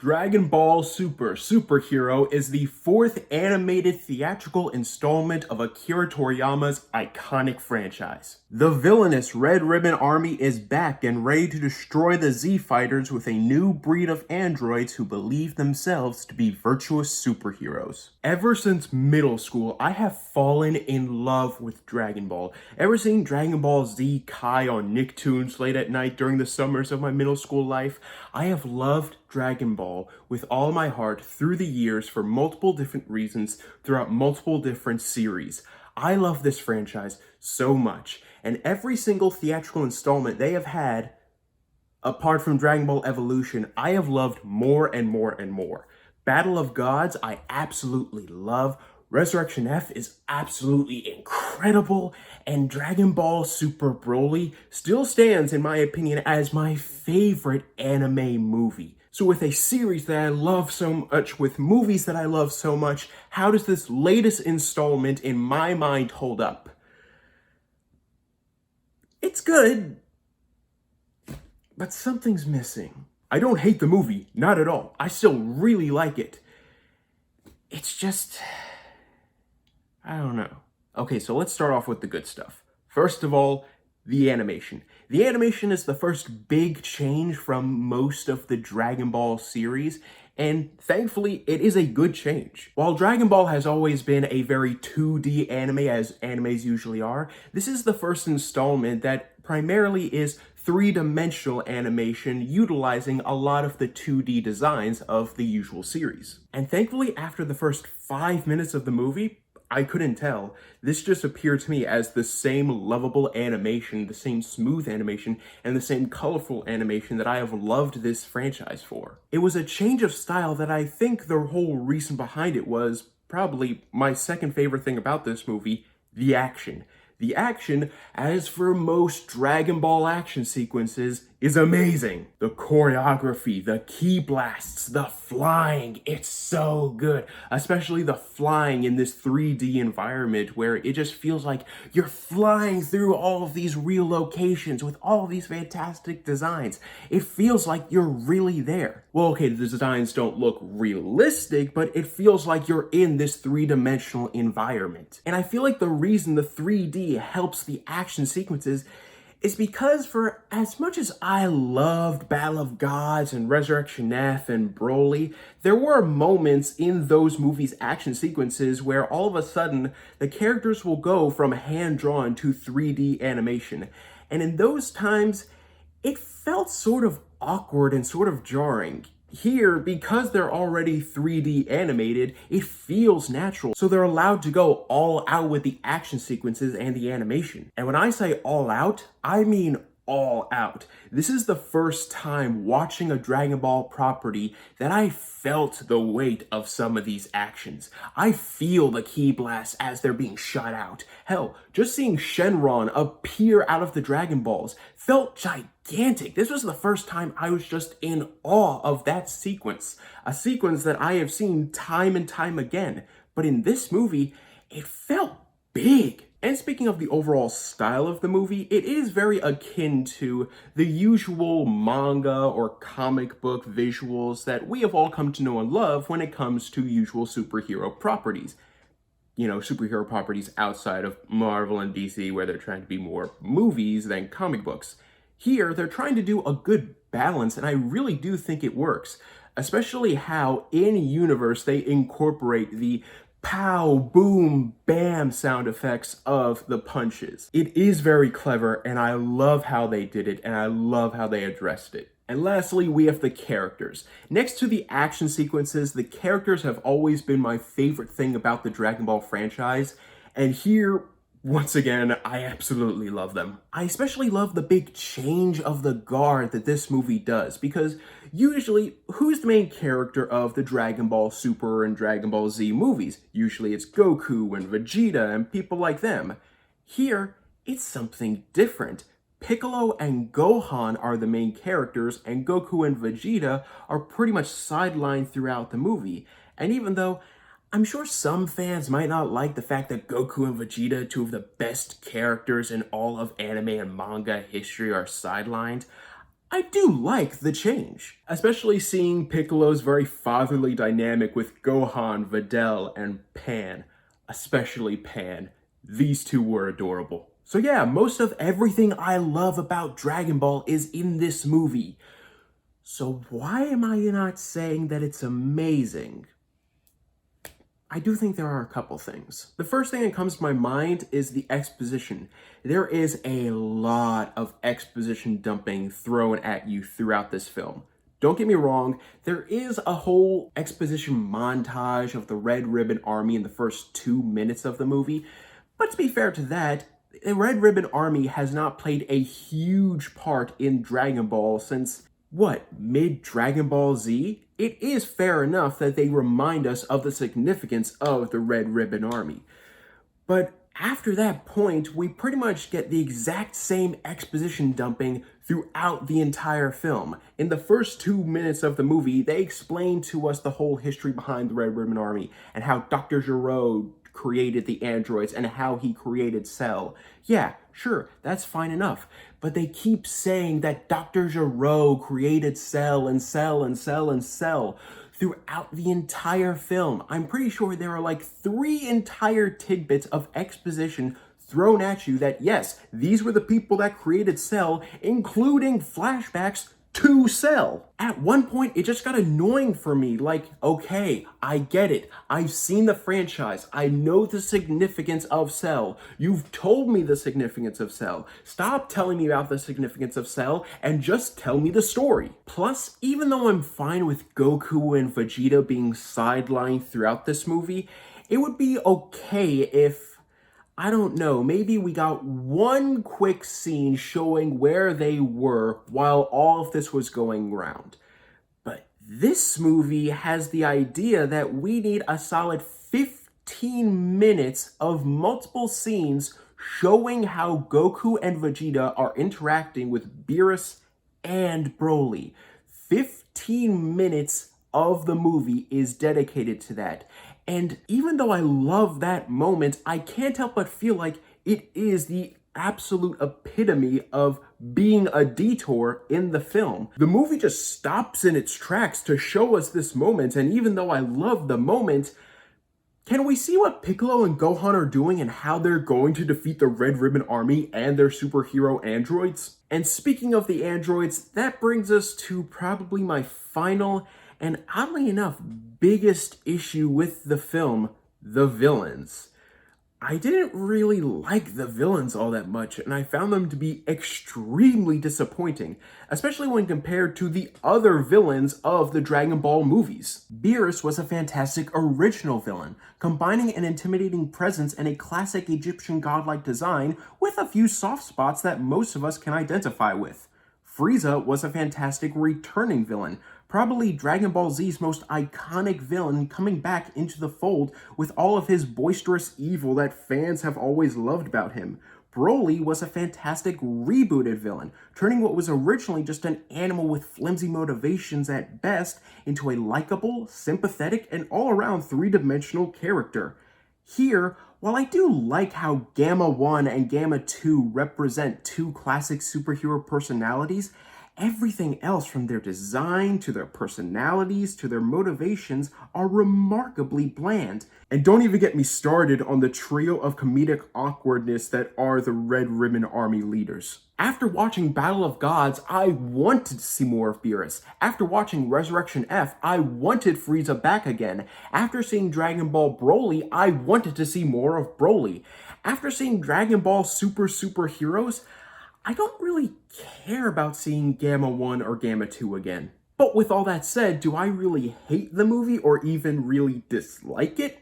Dragon Ball Super Superhero is the fourth animated theatrical installment of Akira Toriyama's iconic franchise. The villainous Red Ribbon Army is back and ready to destroy the Z Fighters with a new breed of androids who believe themselves to be virtuous superheroes. Ever since middle school, I have fallen in love with Dragon Ball. Ever seen Dragon Ball Z Kai on Nicktoons late at night during the summers of my middle school life? I have loved Dragon Ball with all my heart through the years for multiple different reasons throughout multiple different series. I love this franchise so much, and every single theatrical installment they have had, apart from Dragon Ball Evolution, I have loved more and more and more. Battle of Gods, I absolutely love. Resurrection F is absolutely incredible, and Dragon Ball Super Broly still stands, in my opinion, as my favorite anime movie. So with a series that I love so much, with movies that I love so much, how does this latest installment in my mind hold up? It's good, but something's missing. I don't hate the movie, not at all. I still really like it. It's just, I don't know. Okay, so let's start off with the good stuff. First of all, the animation. The animation is the first big change from most of the Dragon Ball series, and thankfully, it is a good change. While Dragon Ball has always been a very 2D anime, as animes usually are, this is the first installment that primarily is three-dimensional animation utilizing a lot of the 2D designs of the usual series. And thankfully, after the first 5 minutes of the movie, I couldn't tell. This just appeared to me as the same lovable animation, the same smooth animation, and the same colorful animation that I have loved this franchise for. It was a change of style that I think the whole reason behind it was probably my second favorite thing about this movie, the action. The action, as for most Dragon Ball action sequences, is amazing. The choreography, the ki blasts, the flying, it's so good. Especially the flying in this 3D environment where it just feels like you're flying through all of these real locations with all of these fantastic designs. It feels like you're really there. Well, okay, the designs don't look realistic, but it feels like you're in this three-dimensional environment. And I feel like the reason the 3D helps the action sequences is because for as much as I loved Battle of Gods and Resurrection F and Broly, there were moments in those movies' action sequences where all of a sudden the characters will go from hand-drawn to 3D animation. And in those times, it felt sort of awkward and sort of jarring. Here, because they're already 3D animated, it feels natural. So they're allowed to go all out with the action sequences and the animation. And when I say all out, I mean all out. This is the first time watching a Dragon Ball property that I felt the weight of some of these actions. I feel the ki blasts as they're being shot out. Hell, just seeing Shenron appear out of the Dragon Balls felt gigantic. This was the first time I was just in awe of that sequence. A sequence that I have seen time and time again. But in this movie, it felt big. And speaking of the overall style of the movie, it is very akin to the usual manga or comic book visuals that we have all come to know and love when it comes to usual superhero properties. You know, superhero properties outside of Marvel and DC where they're trying to be more movies than comic books. Here, they're trying to do a good balance, and I really do think it works. Especially how, in-universe, they incorporate the pow, boom, bam sound effects of the punches. It is very clever, and I love how they did it, and I love how they addressed it. And lastly, we have the characters. Next to the action sequences, the characters have always been my favorite thing about the Dragon Ball franchise, and here, once again, I absolutely love them. I especially love the big change of the guard that this movie does, because usually, who's the main character of the Dragon Ball Super and Dragon Ball Z movies? Usually it's Goku and Vegeta and people like them. Here, it's something different. Piccolo and Gohan are the main characters, and Goku and Vegeta are pretty much sidelined throughout the movie. And even though I'm sure some fans might not like the fact that Goku and Vegeta, two of the best characters in all of anime and manga history, are sidelined, I do like the change, especially seeing Piccolo's very fatherly dynamic with Gohan, Videl, and Pan, especially Pan. These two were adorable. So yeah, most of everything I love about Dragon Ball is in this movie. So why am I not saying that it's amazing? I do think there are a couple things. The first thing that comes to my mind is the exposition. There is a lot of exposition dumping thrown at you throughout this film. Don't get me wrong, there is a whole exposition montage of the Red Ribbon Army in the first 2 minutes of the movie, but to be fair to that, the Red Ribbon Army has not played a huge part in Dragon Ball since, mid-Dragon Ball Z? It is fair enough that they remind us of the significance of the Red Ribbon Army. But after that point, we pretty much get the exact same exposition dumping throughout the entire film. In the first 2 minutes of the movie, they explain to us the whole history behind the Red Ribbon Army and how Dr. Gero created the androids and how he created Cell. Yeah, sure, that's fine enough. But they keep saying that Dr. Gero created Cell and Cell and Cell and Cell throughout the entire film. I'm pretty sure there are like 3 entire tidbits of exposition thrown at you that, yes, these were the people that created Cell, including flashbacks to Cell. At one point, it just got annoying for me. Like, okay, I get it. I've seen the franchise. I know the significance of Cell. You've told me the significance of Cell. Stop telling me about the significance of Cell and just tell me the story. Plus, even though I'm fine with Goku and Vegeta being sidelined throughout this movie, it would be okay if, I don't know, maybe we got one quick scene showing where they were while all of this was going around. But this movie has the idea that we need a solid 15 minutes of multiple scenes showing how Goku and Vegeta are interacting with Beerus and Broly. 15 minutes of the movie is dedicated to that. And even though I love that moment, I can't help but feel like it is the absolute epitome of being a detour in the film. The movie just stops in its tracks to show us this moment, and even though I love the moment, can we see what Piccolo and Gohan are doing and how they're going to defeat the Red Ribbon Army and their superhero androids? And speaking of the androids, that brings us to probably my final and, oddly enough, biggest issue with the film, the villains. I didn't really like the villains all that much, and I found them to be extremely disappointing, especially when compared to the other villains of the Dragon Ball movies. Beerus was a fantastic original villain, combining an intimidating presence and a classic Egyptian godlike design with a few soft spots that most of us can identify with. Frieza was a fantastic returning villain, probably Dragon Ball Z's most iconic villain coming back into the fold with all of his boisterous evil that fans have always loved about him. Broly was a fantastic rebooted villain, turning what was originally just an animal with flimsy motivations at best into a likable, sympathetic, and all-around three-dimensional character. Here, while I do like how Gamma 1 and Gamma 2 represent two classic superhero personalities, everything else from their design to their personalities to their motivations are remarkably bland. And don't even get me started on the trio of comedic awkwardness that are the Red Ribbon Army leaders. After watching Battle of Gods, I wanted to see more of Beerus. After watching Resurrection F, I wanted Frieza back again. After seeing Dragon Ball Broly, I wanted to see more of Broly. After seeing Dragon Ball Superheroes, I don't really care about seeing Gamma 1 or Gamma 2 again. But with all that said, do I really hate the movie or even really dislike it?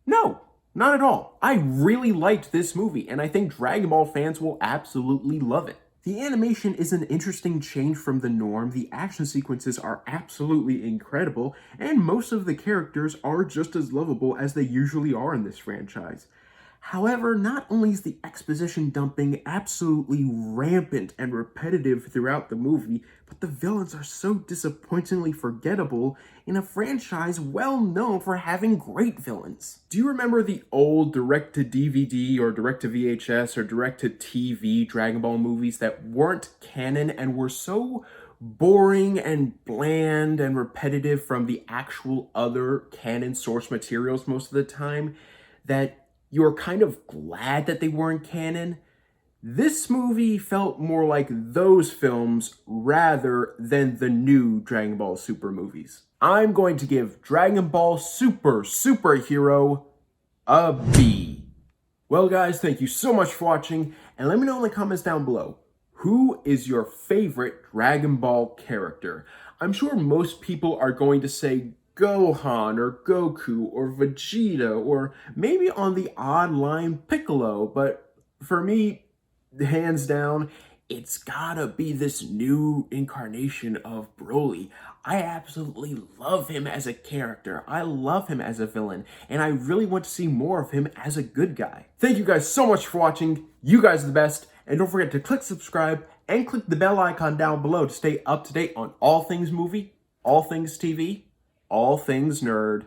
No, not at all. I really liked this movie, and I think Dragon Ball fans will absolutely love it. The animation is an interesting change from the norm, the action sequences are absolutely incredible, and most of the characters are just as lovable as they usually are in this franchise. However, not only is the exposition dumping absolutely rampant and repetitive throughout the movie, but the villains are so disappointingly forgettable in a franchise well known for having great villains. Do you remember the old direct-to-DVD or direct-to-VHS or direct-to-TV Dragon Ball movies that weren't canon and were so boring and bland and repetitive from the actual other canon source materials most of the time that you're kind of glad that they weren't canon. This movie felt more like those films rather than the new Dragon Ball Super movies. I'm going to give Dragon Ball Super Superhero a B. Well guys, thank you so much for watching, and let me know in the comments down below, who is your favorite Dragon Ball character? I'm sure most people are going to say Gohan or Goku or Vegeta or maybe on the odd line Piccolo, but for me, hands down, it's gotta be this new incarnation of Broly. I absolutely love him as a character. I love him as a villain, and I really want to see more of him as a good guy. Thank you guys so much for watching. You guys are the best, and don't forget to click subscribe and click the bell icon down below to stay up to date on all things movie, all things TV, all things nerd.